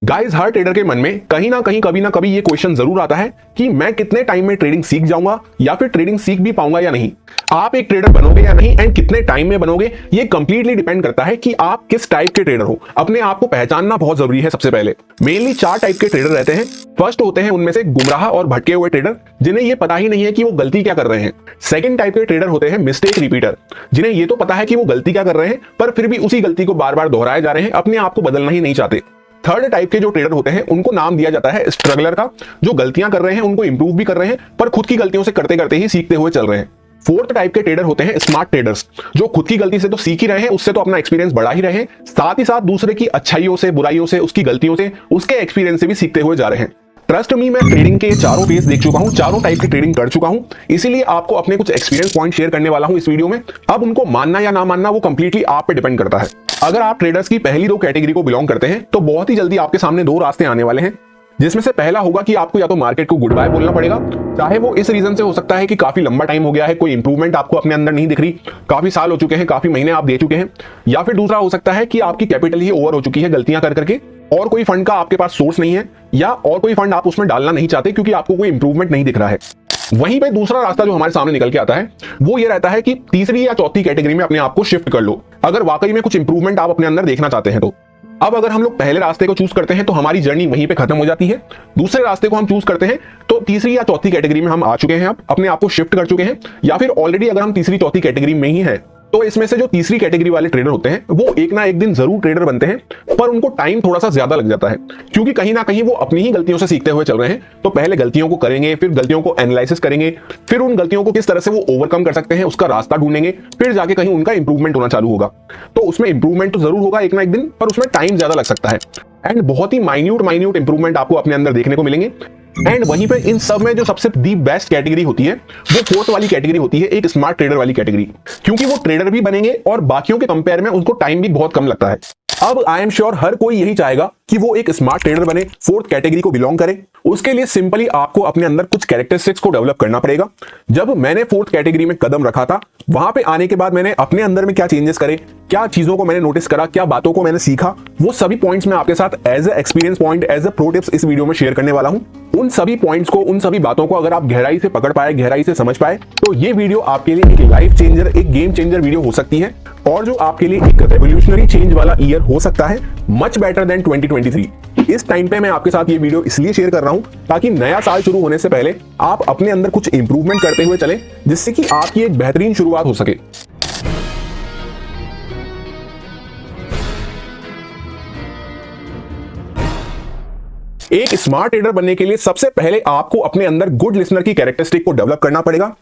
Guys, हर trader के मन में कहीं ना कहीं कभी ना कभी ये क्वेश्चन जरूर आता है कि मैं कितने टाइम में ट्रेडिंग सीख जाऊंगा या फिर ट्रेडिंग सीख भी पाऊंगा या नहीं। आप एक ट्रेडर बनोगे या नहीं एंड कितने टाइम में बनोगे, ये कंप्लीटली डिपेंड करता है कि आप किस टाइप के ट्रेडर हो। अपने आप को पहचानना बहुत जरूरी है। सबसे पहले मेनली 4 टाइप के ट्रेडर रहते हैं। फर्स्ट होते हैं उनमें से गुमराह और भटके हुए ट्रेडर, जिन्हें ये पता ही नहीं है कि वो गलती क्या कर रहे हैं। सेकंड टाइप के ट्रेडर होते हैं मिस्टेक रिपीटर, जिन्हें ये तो पता है कि वो गलती क्या कर रहे हैं, पर फिर भी उसी गलती को बार बार दोहराए जा रहे हैं, अपने आप को बदलना ही नहीं चाहते। थर्ड टाइप के जो ट्रेडर होते हैं उनको नाम दिया जाता है स्ट्रगलर का, जो गलतियां कर रहे हैं उनको इंप्रूव भी कर रहे हैं, पर खुद की गलतियों से करते करते ही सीखते हुए चल रहे हैं। फोर्थ टाइप के ट्रेडर होते हैं स्मार्ट ट्रेडर्स, जो खुद की गलती से तो सीख ही रहे हैं, उससे तो अपना एक्सपीरियंस बढ़ा ही रहे हैं, साथ ही साथ दूसरे की अच्छाइयों से, बुराइयों से, उसकी गलतियों से, उसके एक्सपीरियंस से भी सीखते हुए जा रहे हैं। ट्रस्ट मी, मैं ट्रेडिंग के चारों फेस देख चुका हूं, चारों टाइप की ट्रेडिंग कर चुका हूं, इसीलिए आपको अपने कुछ एक्सपीरियंस पॉइंट शेयर करने वाला हूं इस वीडियो में। अब उनको मानना या ना मानना वो कंप्लीटली आप पे डिपेंड करता है। अगर आप ट्रेडर्स की पहली 2 कैटेगरी को बिलोंग करते हैं तो बहुत ही जल्दी आपके सामने 2 रास्ते आने वाले हैं, जिसमें से पहला होगा कि आपको या तो मार्केट को गुड बाय बोलना पड़ेगा, चाहे वो इस रीजन से हो सकता है कि काफी लंबा टाइम हो गया है, कोई इंप्रूवमेंट आपको अपने अंदर नहीं दिख रही, काफी साल हो चुके हैं, काफी महीने आप दे चुके हैं, या फिर दूसरा हो सकता है कि आपकी कैपिटल ही ओवर हो चुकी है गलतियां कर करके, और कोई फंड का आपके पास सोर्स नहीं है, या और कोई फंड आप उसमें डालना नहीं चाहते क्योंकि आपको कोई इंप्रूवमेंट नहीं दिख रहा है। वहीं पे दूसरा रास्ता जो हमारे सामने निकल के आता है वो ये रहता है कि तीसरी या चौथी कैटेगरी में अपने आप को शिफ्ट कर लो, अगर वाकई में कुछ इंप्रूवमेंट आप अपने अंदर देखना चाहते हैं तो। अब अगर हम लोग पहले रास्ते को चूज करते हैं तो हमारी जर्नी वहीं पे खत्म हो जाती है। दूसरे रास्ते को हम चूज करते हैं तो तीसरी या चौथी कैटेगरी में हम आ चुके हैं, अब अपने आप को शिफ्ट कर चुके हैं, या फिर ऑलरेडी अगर हम तीसरी चौथी कैटेगरी में ही हैं तो इसमें से जो तीसरी कैटेगरी वाले ट्रेडर होते हैं वो एक ना एक दिन जरूर ट्रेडर बनते हैं, पर उनको टाइम थोड़ा सा ज्यादा लग जाता है, क्योंकि कहीं ना कहीं वो अपनी ही गलतियों से सीखते हुए चल रहे हैं। तो पहले गलतियों को करेंगे, फिर गलतियों को एनालिसिस करेंगे, फिर उन गलतियों को किस तरह से वो ओवरकम कर सकते हैं उसका रास्ता ढूंढेंगे, फिर जाके कहीं उनका इंप्रूवमेंट होना चालू होगा। तो उसमें इंप्रूवमेंट तो जरूर होगा एक ना एक दिन, पर उसमें टाइम ज्यादा लग सकता है एंड बहुत ही माइन्यूट इंप्रूवमेंट आपको अपने अंदर देखने को मिलेंगे। एंड वहीं पे इन सब में जो सबसे दी बेस्ट कैटेगरी होती है वो फोर्थ वाली कैटेगरी होती है, एक स्मार्ट ट्रेडर वाली कैटेगरी, क्योंकि वो ट्रेडर भी बनेंगे और बाकियों के कंपेयर में उनको टाइम भी बहुत कम लगता है। अब आई एम श्योर हर कोई यही चाहेगा कि वो एक स्मार्ट ट्रेडर बने, फोर्थ कैटेगरी को बिलोंग करे। उसके लिए सिंपली आपको अपने अंदर कुछ कैरेक्टरिस्टिक्स को डेवलप करना पड़ेगा। जब मैंने फोर्थ कैटेगरी में कदम रखा था, वहां पे आने के बाद मैंने अपने अंदर में क्या चेंजेस करे, क्या चीजों को मैंने नोटिस करा, क्या बातों को मैंने सीखा, वो सभी पॉइंट्स मैं आपके साथ as a experience point, as a pro tips इस वीडियो में शेयर करने वाला हूं। उन सभी पॉइंट्स को, उन सभी बातों को अगर आप गहराई से पकड़ पाए, गहराई से समझ पाए, तो ये वीडियो आपके लिए एक लाइफ चेंजर, एक गेम चेंजर वीडियो हो सकती है, और जो आपके लिए एक रेवोल्यूशनरी चेंज वाला ईयर हो सकता है, मच बेटर देन 2023। इस टाइम पे मैं आपके साथ ये वीडियो इसलिए शेयर कर रहा हूं ताकि नया साल शुरू होने से पहले आप अपने अंदर कुछ इंप्रूवमेंट करते हुए चलें, जिससे कि आपकी एक बेहतरीन शुरुआत हो सके। एक स्मार्ट ट्रेडर बनने के लिए सबसे पहले आपको अपने अंदर गुड लिसनर की कैरेक्टरिस्टिक को डेवलप करना पड़ेगा,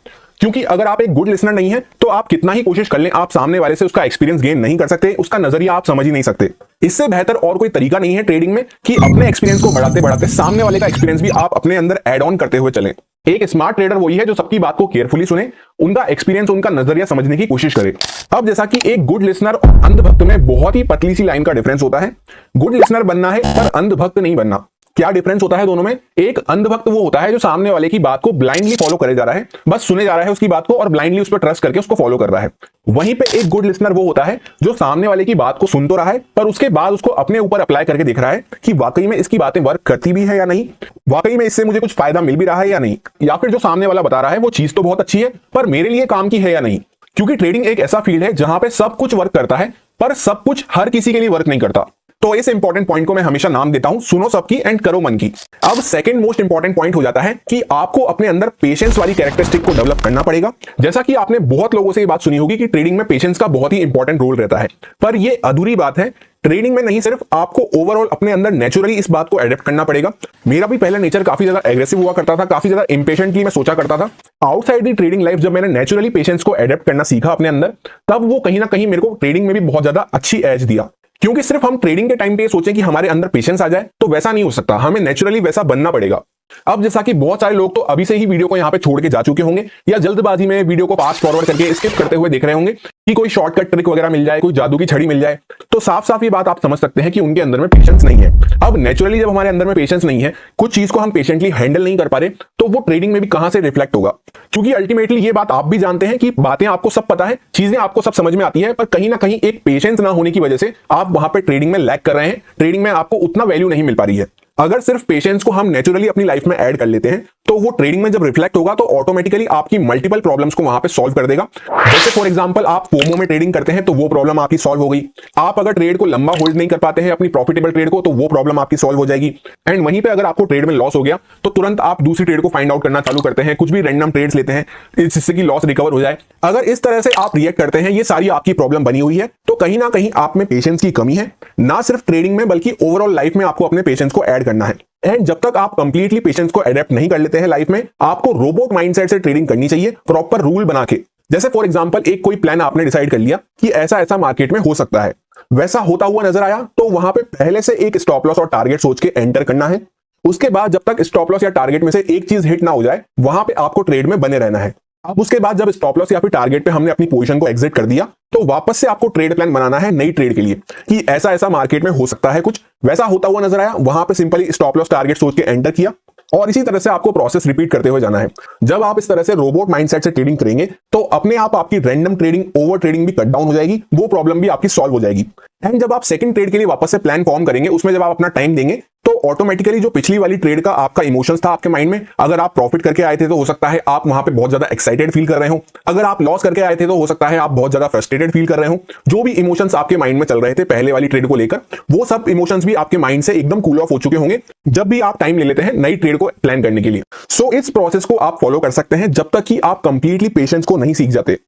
क्योंकि अगर आप एक गुड लिसनर नहीं है तो आप कितना ही कोशिश कर लें, आप सामने वाले से उसका एक्सपीरियंस गेन नहीं कर सकते, उसका नजरिया आप समझ ही नहीं सकते। इससे बेहतर और कोई तरीका नहीं है ट्रेडिंग में कि अपने एक्सपीरियंस को बढ़ाते बढ़ाते सामने वाले का एक्सपीरियंस भी आप अपने अंदर एड ऑन करते हुए चलें। एक स्मार्ट ट्रेडर वही है जो सबकी बात को केयरफुली सुने, उनका एक्सपीरियंस, उनका नजरिया समझने की कोशिश करे। अब जैसा कि एक गुड लिसनर और अंधभक्त में बहुत ही पतली सी लाइन का डिफरेंस होता है। गुड लिसनर बनना है पर अंधभक्त नहीं बनना। क्या डिफरेंस होता है दोनों में? एक अंधभक्त वो होता है जो सामने वाले की बात को ब्लाइंडली फॉलो करे जा रहा है, बस सुने जा रहा है उसकी बात को और ब्लाइंडली उस पर ट्रस्ट करके उसको फॉलो कर रहा है। वहीं पे एक गुड लिसनर वो होता है जो सामने वाले की बात को सुन तो रहा है, पर उसके बाद उसको अपने ऊपर अप्लाई करके देख रहा है कि वाकई में इसकी बातें वर्क करती भी है या नहीं, वाकई में इससे मुझे कुछ फायदा मिल भी रहा है या नहीं, या फिर जो सामने वाला बता रहा है वो चीज तो बहुत अच्छी है पर मेरे लिए काम की है या नहीं। क्योंकि ट्रेडिंग एक ऐसा फील्ड है जहां पे सब कुछ वर्क करता है, पर सब कुछ हर किसी के लिए वर्क नहीं करता। तो इस इंपॉर्टेंट पॉइंट को मैं हमेशा नाम देता हूं, सुनो सबकी एंड करो मन की। अब सेकंड मोस्ट इंपॉर्टेंट पॉइंट हो जाता है कि आपको अपने अंदर पेशेंस वाली कैरेक्टरिस्टिक को डेवलप करना पड़ेगा। जैसा कि आपने बहुत लोगों से ये बात सुनी होगी कि ट्रेडिंग में पेशेंस का बहुत ही इंपॉर्टेंट रोल रहता है, पर यह अधूरी बात है। ट्रेडिंग में नहीं, सिर्फ आपको ओवरऑल अपने अंदर नेचुरली इस बात को एडेप्ट करना पड़ेगा। मेरा भी पहले नेचर काफी ज्यादा एग्रेसिव हुआ करता था, काफी ज्यादा इंपेशेंटली मैं सोचा करता था। आउटसाइड दी ट्रेडिंग लाइफ जब मैंने नेचुरली पेशेंस को एडेप्ट करना सीखा अपने अंदर, तब वो कहीं ना कहीं मेरे को ट्रेडिंग में भी बहुत ज्यादा अच्छी एज दिया। क्योंकि सिर्फ हम ट्रेडिंग के टाइम पे सोचें कि हमारे अंदर पेशेंस आ जाए तो वैसा नहीं हो सकता, हमें नेचुरली वैसा बनना पड़ेगा। अब जैसा कि बहुत सारे लोग तो अभी से ही वीडियो को यहाँ पे छोड़ के जा चुके होंगे या जल्दबाजी में वीडियो को फास्ट फॉरवर्ड करके स्किप करते हुए देख रहे होंगे कि कोई शॉर्टकट ट्रिक वगैरह मिल जाए, कोई जादू की छड़ी मिल जाए, तो साफ साफ ये बात आप समझ सकते हैं कि उनके अंदर में पेशेंस नहीं है। अब नेचुरली जब हमारे अंदर में पेशेंस नहीं है, कुछ चीज को हम पेशेंटली हैंडल नहीं कर पा रहे, तो वो ट्रेडिंग में भी कहां से रिफ्लेक्ट होगा। क्योंकि अल्टीमेटली ये बात आप भी जानते हैं कि बातें आपको सब पता है, चीजें आपको सब समझ में आती है, पर कहीं ना कहीं एक पेशेंस ना होने की वजह से आप वहां पे ट्रेडिंग में लैग कर रहे हैं, ट्रेडिंग में आपको उतना वैल्यू नहीं मिल पा रही है। अगर सिर्फ पेशेंस को हम नेचुरली अपनी लाइफ में ऐड कर लेते हैं तो वो ट्रेडिंग में जब रिफ्लेक्ट होगा तो ऑटोमेटिकली आपकी मल्टीपल प्रॉब्लम्स को वहां पे सॉल्व कर देगा। जैसे फॉर एग्जांपल आप फोमो में ट्रेडिंग करते हैं तो वो प्रॉब्लम आपकी सॉल्व हो गई। आप अगर ट्रेड को लंबा होल्ड नहीं कर पाते हैं अपनी प्रॉफिटेबल ट्रेड को, तो वो प्रॉब्लम आपकी सॉल्व हो जाएगी। एंड वहीं पे अगर आपको ट्रेड में लॉस हो गया तो तुरंत आप दूसरी ट्रेड को फाइंड आउट करना चालू करते हैं, कुछ भी रैंडम ट्रेड्स लेते हैं जिससे कि लॉस रिकवर हो जाए। अगर इस तरह से आप रिएक्ट करते हैं, ये सारी आपकी प्रॉब्लम बनी हुई है, तो कहीं ना कहीं आप में पेशेंस की कमी है। ना सिर्फ ट्रेडिंग में बल्कि ओवरऑल लाइफ में आपको अपने पेशेंस को ऐड करना है। एंड जब तक आप कंप्लीटली पेशेंस को अडेप्ट नहीं कर लेते हैं लाइफ में, आपको रोबोट माइंडसेट से ट्रेडिंग करनी चाहिए, प्रॉपर रूल बना के। जैसे फॉर एग्जांपल एक कोई प्लान आपने डिसाइड कर लिया कि ऐसा ऐसा मार्केट में हो सकता है, वैसा होता हुआ नजर आया तो वहां पे पहले से एक स्टॉप लॉस और टारगेट सोच के एंटर करना है। उसके बाद जब तक स्टॉप लॉस या टारगेट में से एक चीज हिट ना हो जाए, वहां पे आपको ट्रेड में बने रहना है। अब उसके बाद जब स्टॉप लॉस या फिर टारगेट पे हमने अपनी पोजीशन को एग्जिट कर दिया, तो वापस से आपको ट्रेड प्लान बनाना है नई ट्रेड के लिए कि ऐसा ऐसा मार्केट में हो सकता है, कुछ वैसा होता हुआ नजर आया, वहां पे सिंपली स्टॉप लॉस टारगेट सोच के एंटर किया और इसी तरह से आपको प्रोसेस रिपीट करते हुए जाना है। जब आप इस तरह से रोबोट माइंडसेट से ट्रेडिंग करेंगे तो अपने आप आपकी रैंडम ट्रेडिंग, ओवर ट्रेडिंग भी कट डाउन हो जाएगी, वो प्रॉब्लम भी आपकी सॉल्व हो जाएगी। एंड जब आप सेकंड ट्रेड के लिए वापस से प्लान फॉर्म करेंगे, उसमें जब आप अपना टाइम देंगे तो ऑटोमेटिकली जो पिछली वाली ट्रेड का आपका इमोशंस था आपके माइंड में, अगर आप प्रॉफिट करके आए थे तो हो सकता है आप वहां पे बहुत ज्यादा एक्साइटेड फील कर रहे हो, अगर आप लॉस करके आए थे तो हो सकता है आप बहुत ज्यादा फ्रस्ट्रेटेड फील कर रहे हो। जो भी इमोशंस आपके माइंड में चल रहे थे पहले वाली ट्रेड को लेकर, वो सब इमोशंस भी आपके माइंड से एकदम कूल ऑफ हो चुके होंगे जब भी आप टाइम ले लेते हैं नई ट्रेड को प्लान करने के लिए। सो इस प्रोसेस को आप फॉलो कर सकते हैं जब तक कि आप कंप्लीटली पेशेंस को नहीं सीख जाते।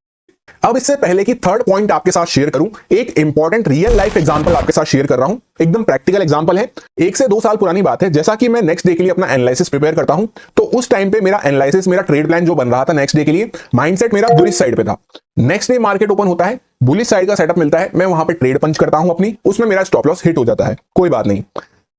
अब इससे पहले कि थर्ड पॉइंट आपके साथ शेयर करूं, एक इंपॉर्टेंट रियल लाइफ एग्जांपल आपके साथ शेयर कर रहा हूं, एकदम प्रैक्टिकल एग्जांपल है। 1 से 2 साल पुरानी बात है। जैसा कि मैं नेक्स्ट डे के लिए अपना एनालिसिस प्रिपेयर करता हूं, तो उस टाइम पे मेरा एनालिसिस, मेरा ट्रेड प्लान जो बन रहा था नेक्स्ट डे के लिए, माइंडसेट मेरा बुलिश साइड पे था। नेक्स्ट डे मार्केट ओपन होता है, बुलिश साइड का सेटअप मिलता है, मैं वहां पे ट्रेड पंच करता हूं अपनी, उसमें मेरा स्टॉप लॉस हिट हो जाता है, कोई बात नहीं।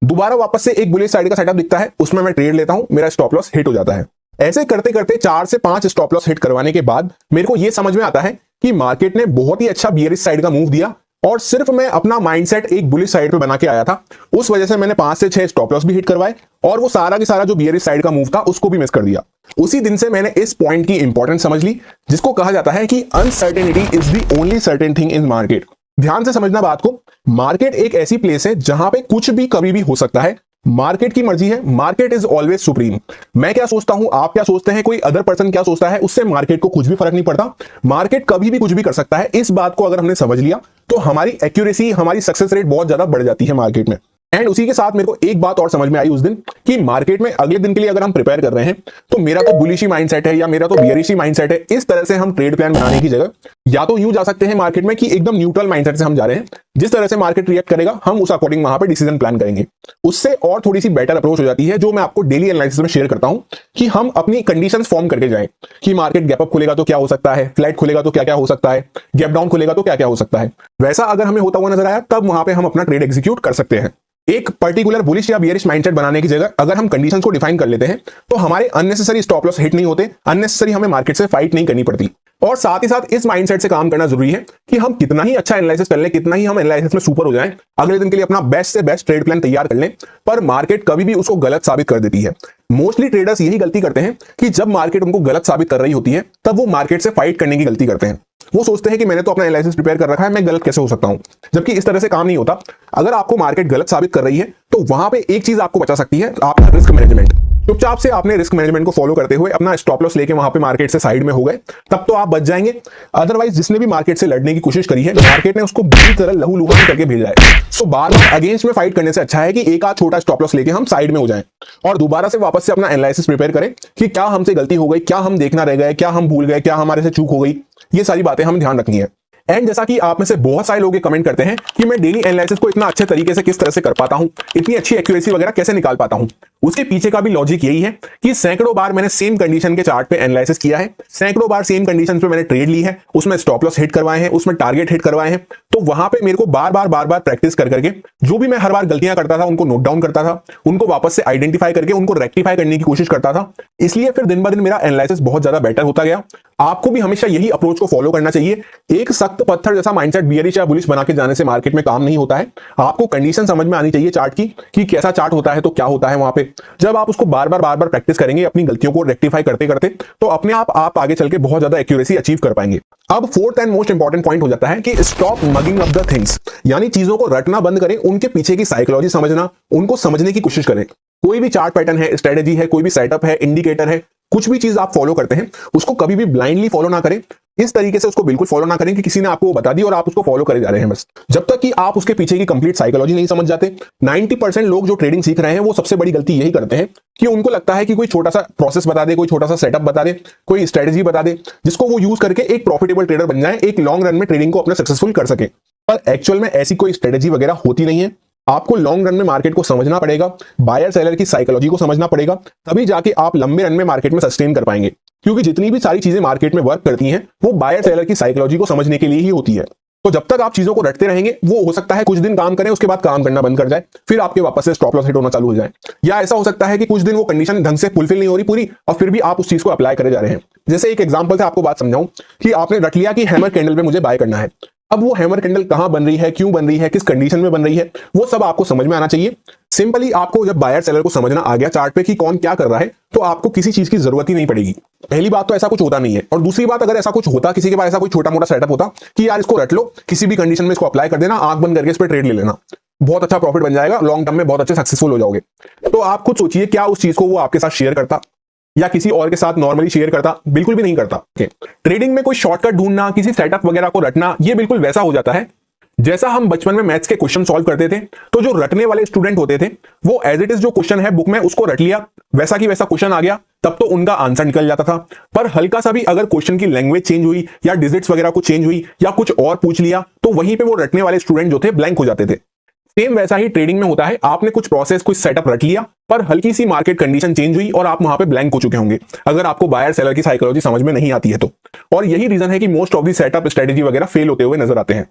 दोबारा वापस से एक बुलिश साइड का सेटअप दिखता है, उसमें मैं ट्रेड लेता हूं, मेरा स्टॉप लॉस हिट हो जाता है। ऐसे करते करते 4 से 5 स्टॉप लॉस हिट करवाने के बाद मेरे को यह समझ में आता है कि मार्केट ने बहुत ही अच्छा बियरिश साइड का मूव दिया और सिर्फ मैं अपना माइंडसेट एक बुलिश साइड पे बना के आया था, उस वजह से मैंने 5 से 6 स्टॉप लॉस भी हिट करवाए और वो सारा की सारा जो बियरिश साइड का मूव था उसको भी मिस कर दिया। उसी दिन से मैंने इस पॉइंट की इंपॉर्टेंस समझ ली, जिसको कहा जाता है कि uncertainty is the only certain thing in market. ध्यान से समझना बात को, मार्केट एक ऐसी प्लेस है जहां पे कुछ भी कभी भी हो सकता है। मार्केट की मर्जी है, मार्केट इज ऑलवेज सुप्रीम। मैं क्या सोचता हूं, आप क्या सोचते हैं, कोई अदर पर्सन क्या सोचता है, उससे मार्केट को कुछ भी फर्क नहीं पड़ता। मार्केट कभी भी कुछ भी कर सकता है। इस बात को अगर हमने समझ लिया तो हमारी एक्यूरेसी, हमारी सक्सेस रेट बहुत ज्यादा बढ़ जाती है मार्केट में। एंड उसी के साथ मेरे को एक बात और समझ में आई उस दिन कि मार्केट में अगले दिन के लिए अगर हम प्रिपेयर कर रहे हैं तो मेरा तो बुलिश माइंडसेट है या मेरा तो बियरिश माइंडसेट है, इस तरह से हम ट्रेड प्लान बनाने की जगह या तो यूं जा सकते हैं मार्केट में कि एकदम न्यूट्रल माइंडसेट से हम जा रहे हैं, जिस तरह से मार्केट रिएक्ट करेगा हम उस अकॉर्डिंग वहां पे डिसीजन प्लान करेंगे। उससे और थोड़ी सी बेटर अप्रोच हो जाती है, जो मैं आपको डेली एनालिसिस में शेयर करता हूं कि हम अपनी कंडीशंस फॉर्म करके जाएं कि मार्केट गैप अप खुलेगा तो क्या हो सकता है, फ्लैट खुलेगा तो क्या क्या हो सकता है, गैप डाउन खुलेगा तो क्या क्या हो सकता है। वैसा अगर हमें होता हुआ नजर आया तब वहां पे हम अपना ट्रेड एग्जीक्यूट कर सकते हैं। एक पर्टिकुलर बुलिश या बियरिश माइंडसेट बनाने की जगह अगर हम कंडीशंस को डिफाइन कर लेते हैं तो हमारे अननेसेसरी स्टॉप लॉस हिट नहीं होते, अननेसेसरी हमें मार्केट से फाइट नहीं करनी पड़ती। और साथ ही साथ इस माइंडसेट से काम करना जरूरी है कि हम कितना ही अच्छा एनालिसिस कर लें, कितना ही हम एनालिसिस में सुपर हो जाएं, अगले दिन के लिए अपना बेस्ट से बेस्ट ट्रेड प्लान तैयार कर लें, पर मार्केट कभी भी उसको गलत साबित कर देती है। मोस्टली ट्रेडर्स यही गलती करते हैं कि जब मार्केट उनको गलत साबित कर रही होती है तब वो मार्केट से फाइट करने की गलती करते हैं। वो सोचते हैं कि मैंने तो अपना एनालिसिस प्रिपेयर कर रखा है, मैं गलत कैसे हो सकता हूं, जबकि इस तरह से काम नहीं होता। अगर आपको मार्केट गलत साबित कर रही है तो वहां पे एक चीज आपको बचा सकती है, आपका रिस्क मैनेजमेंट। चुपचाप से आपने रिस्क मैनेजमेंट को फॉलो करते हुए अपना स्टॉप लॉस लेके वहां पे मार्केट से साइड में हो गए, तब तो आप बच जाएंगे। अदरवाइज जिसने भी मार्केट से लड़ने की कोशिश करी है, मार्केट ने उसको बुरी तरह लहूलुहान करके भेजा है। सो बार बार अगेंस्ट में फाइट करने से अच्छा है कि एक आध छोटा स्टॉप लॉस लेके हम साइड में हो जाएं और दोबारा से वापस से अपना एनालिसिस प्रिपेयर करें कि क्या हमसे गलती हो गई, क्या हम देखना रह गए, क्या हम भूल गए, क्या हमारे से चूक हो गई। ये सारी बातें हमें ध्यान रखनी है। एंड जैसा कि आप में से बहुत सारे लोग कमेंट करते हैं कि मैं डेली एनालिसिस को इतना अच्छे तरीके से किस तरह से कर पाता हूं, इतनी अच्छी एक्यूरेसी वगैरह कैसे निकाल पाता हूं। उसके पीछे का भी लॉजिक यही है कि सैकड़ों बार मैंने सेम कंडीशन के चार्ट पे एनालिसिस किया है, सैकड़ों बार सेम कंडीशन पे मैंने ट्रेड ली है, उसमें स्टॉप लॉस हिट करवाए हैं, उसमें टारगेट हिट करवाए हैं। तो वहां पे मेरे को बार बार प्रैक्टिस कर करके जो भी मैं हर बार गलतियां करता था उनको नोट डाउन करता था, उनको वापस से आइडेंटिफाई करके उनको रेक्टिफाई करने की कोशिश करता था। इसलिए फिर दिन ब दिन मेरा एनालिसिस बहुत ज्यादा बेटर होता गया। आपको भी हमेशा यही अप्रोच को फॉलो करना चाहिए। एक सख्त पत्थर जैसा माइंडसेट बियरिश या बुलिश बना के जाने से मार्केट में काम नहीं होता है। आपको कंडीशन समझ में आनी चाहिए चार्ट की कि कैसा चार्ट होता है तो क्या होता है वहां पे। जब आप उसको बार बार प्रैक्टिस करेंगे अपनी गलतियों को रेक्टिफाई करते करते, तो अपने आप आगे चल के बहुत ज्यादा एक्यूरेसी अचीव कर पाएंगे। अब fourth and most important point हो जाता है कि stop mugging up the things, यानी चीजों को रटना बंद करें, उनके पीछे की साइकोलॉजी समझना, उनको समझने की कोशिश करें। कोई भी चार्ट पैटर्न है, स्ट्रेटेजी है, कोई भी सेटअप है, इंडिकेटर है, कुछ भी चीज आप फॉलो करते हैं उसको कभी भी ब्लाइंडली फॉलो ना करें। इस तरीके से उसको बिल्कुल फॉलो ना करें कि किसी ने आपको बता दी और आप उसको फॉलो करे जा रहे हैं बस। जब तक कि आप उसके पीछे की कंप्लीट साइकोलॉजी नहीं समझ जाते। 90% लोग जो ट्रेडिंग सीख रहे हैं वो सबसे बड़ी गलती यही करते हैं कि उनको लगता है कि कोई छोटा सा प्रोसेस बता दे, कोई छोटा सा सेटअप बता दे, कोई स्ट्रेटेजी बता दे, जिसको वो यूज करके एक प्रॉफिटेबल ट्रेडर बन जाए, एक लॉन्ग रन में ट्रेडिंग को अपना सक्सेसफुल कर सके। पर एक्चुअल में ऐसी कोई स्ट्रेटेजी वगैरह होती नहीं है। आपको लॉन्ग रन में मार्केट को समझना पड़ेगा, बायर सेलर की साइकोलॉजी को समझना पड़ेगा, तभी जाके आप लंबे रन में मार्केट में सस्टेन कर पाएंगे। क्योंकि जितनी भी सारी चीजें मार्केट में वर्क करती हैं वो बायर सेलर की साइकोलॉजी को समझने के लिए ही होती है। तो जब तक आप चीजों को रटते रहेंगे, वो हो सकता है कुछ दिन काम करें, उसके बाद काम करना बंद कर जाए, फिर आपके वापस से स्टॉप लॉस हिट होना चालू हो जाए। या ऐसा हो सकता है कि कुछ दिन वो कंडीशन ढंग से फुलफिल नहीं हो रही पूरी, और फिर भी आप उस चीज को अप्लाई करे जा रहे हैं। जैसे एक एग्जांपल से आपको बात समझाऊं कि आपने रट लिया कि हैमर कैंडल पे मुझे बाय करना है। अब वो हैमर कैंडल कहां बन रही है, क्यों बन रही है, किस कंडीशन में बन रही है, वो सब आपको समझ में आना चाहिए। सिंपली आपको जब बायर सेलर को समझना आ गया चार्ट पे कि कौन क्या कर रहा है, तो आपको किसी चीज की जरूरत ही नहीं पड़ेगी। पहली बात तो ऐसा कुछ होता नहीं है, और दूसरी बात, अगर ऐसा कुछ होता, किसी के पास ऐसा कोई छोटा मोटा सेटअप होता कि यार इसको रट लो, किसी भी कंडीशन में इसको अप्लाई कर देना, आंख बंद करके इस पर ट्रेड ले लेना, बहुत अच्छा प्रॉफिट बन जाएगा, लॉन्ग टर्म में बहुत अच्छे सक्सेसफुल हो जाओगे। तो आप खुद सोचिए, क्या उस चीज को वो आपके साथ शेयर करता या किसी और के साथ नॉर्मली शेयर करता? बिल्कुल भी नहीं करता। ट्रेडिंग में कोई शॉर्टकट ढूंढना, किसी सेटअप वगैरह को रटना, ये बिल्कुल वैसा हो जाता है जैसा हम बचपन में मैथ्स के क्वेश्चन सॉल्व करते थे। तो जो रटने वाले स्टूडेंट होते थे वो एज इट इज जो क्वेश्चन है बुक में उसको रट लिया, वैसा की वैसा क्वेश्चन आ गया, तब तो उनका आंसर निकल जाता था। पर हल्का सा भी अगर क्वेश्चन की लैंग्वेज चेंज हुई या डिजिट्स वगैरह को चेंज हुई या कुछ और पूछ लिया, तो वहीं पे वो रटने वाले स्टूडेंट जो थे ब्लैंक हो जाते थे। सेम वैसा ही ट्रेडिंग में होता है। आपने कुछ प्रोसेस, कुछ सेटअप रट लिया, पर हल्की सी मार्केट कंडीशन चेंज हुई और आप वहां पे ब्लैंक हो चुके होंगे, अगर आपको बायर सेलर की साइकोलॉजी समझ में नहीं आती है तो। और यही रीजन है कि most of the setup, strategy वगैरह फेल होते हुए नजर आते हैं।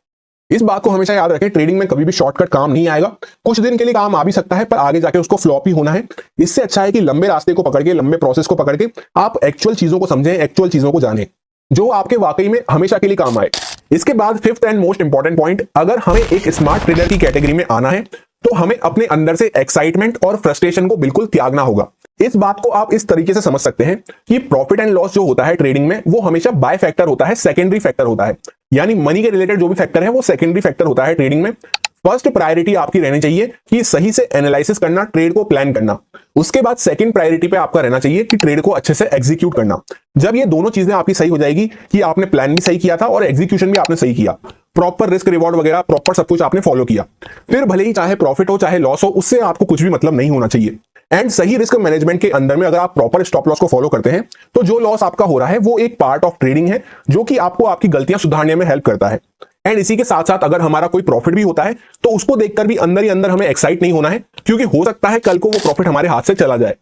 इस बात को हमेशा याद रखें, ट्रेडिंग में कभी भी शॉर्टकट काम नहीं आएगा। कुछ दिन के लिए काम आ भी सकता है, पर आगे जाके उसको फ्लॉप ही होना है। इससे अच्छा है कि लंबे रास्ते को पकड़ के, लंबे प्रोसेस को पकड़ के आप एक्चुअल चीजों को समझें, एक्चुअल चीजों को जानें, जो आपके वाकई में हमेशा के लिए काम आए। इसके बाद fifth and most important point, अगर हमें एक स्मार्ट ट्रेडर की कैटेगरी में आना है तो हमें अपने अंदर से एक्साइटमेंट और फ्रस्ट्रेशन को बिल्कुल त्यागना होगा। इस बात को आप इस तरीके से समझ सकते हैं कि प्रॉफिट एंड लॉस जो होता है ट्रेडिंग में, वो हमेशा बाय फैक्टर होता है, सेकेंडरी फैक्टर होता है। यानी मनी के रिलेटेड जो भी फैक्टर है वो सेकेंडरी फैक्टर होता है ट्रेडिंग में। फर्स्ट प्रायोरिटी आपकी रहनी चाहिए कि सही से एनालिसिस करना, ट्रेड को प्लान करना। उसके बाद सेकंड प्रायोरिटी पे आपका रहना चाहिए कि ट्रेड को अच्छे से एग्जीक्यूट करना। जब ये दोनों चीजें आपकी सही हो जाएगी कि आपने प्लान भी सही किया था और एग्जीक्यूशन भी आपने सही किया, प्रॉपर रिस्क रिवॉर्ड वगैरह प्रॉपर सब कुछ आपने फॉलो किया, फिर भले ही चाहे प्रॉफिट हो चाहे लॉस हो, उससे आपको कुछ भी मतलब नहीं होना चाहिए। एंड सही रिस्क मैनेजमेंट के अंदर में अगर आप प्रॉपर स्टॉप लॉस को फॉलो करते हैं तो जो लॉस आपका हो रहा है वो एक पार्ट ऑफ ट्रेडिंग है, जो कि आपको आपकी गलतियां सुधारने में हेल्प करता है। एंड इसी के साथ साथ अगर हमारा कोई प्रॉफिट भी होता है तो उसको देखकर भी अंदर ही अंदर हमें एक्साइट नहीं होना है, क्योंकि हो सकता है कल को वो प्रॉफिट हमारे हाथ से चला जाए।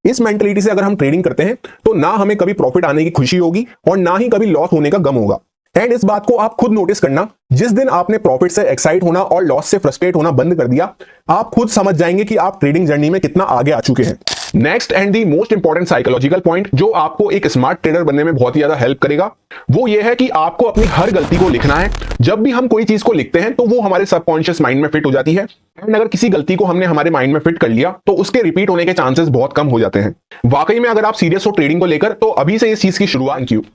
इस मेंटलिटी से अगर हम ट्रेडिंग करते हैं तो ना हमें कभी प्रॉफिट आने की खुशी होगी और ना ही कभी लॉस होने का गम होगा। एंड इस बात को आप खुद नोटिस करना, जिस दिन आपने प्रॉफिट से एक्साइट होना और लॉस से फ्रस्ट्रेट होना बंद कर दिया, आप खुद समझ जाएंगे कि आप ट्रेडिंग जर्नी में कितना आगे आ चुके हैं। Next and the most important psychological point जो आपको एक स्मार्ट ट्रेडर बनने में बहुत ही ज्यादा हेल्प करेगा, वो ये है कि आपको अपनी हर गलती को लिखना है। जब भी हम कोई चीज को लिखते हैं तो वो हमारे सबकॉन्शियस माइंड में फिट हो जाती है। एंड अगर किसी गलती को हमने हमारे माइंड में फिट कर लिया तो उसके रिपीट होने के चांसेस बहुत कम हो जाते हैं। वाकई में अगर आप सीरियस हो ट्रेडिंग को लेकर तो अभी से इस चीज की शुरुआत कीजिए।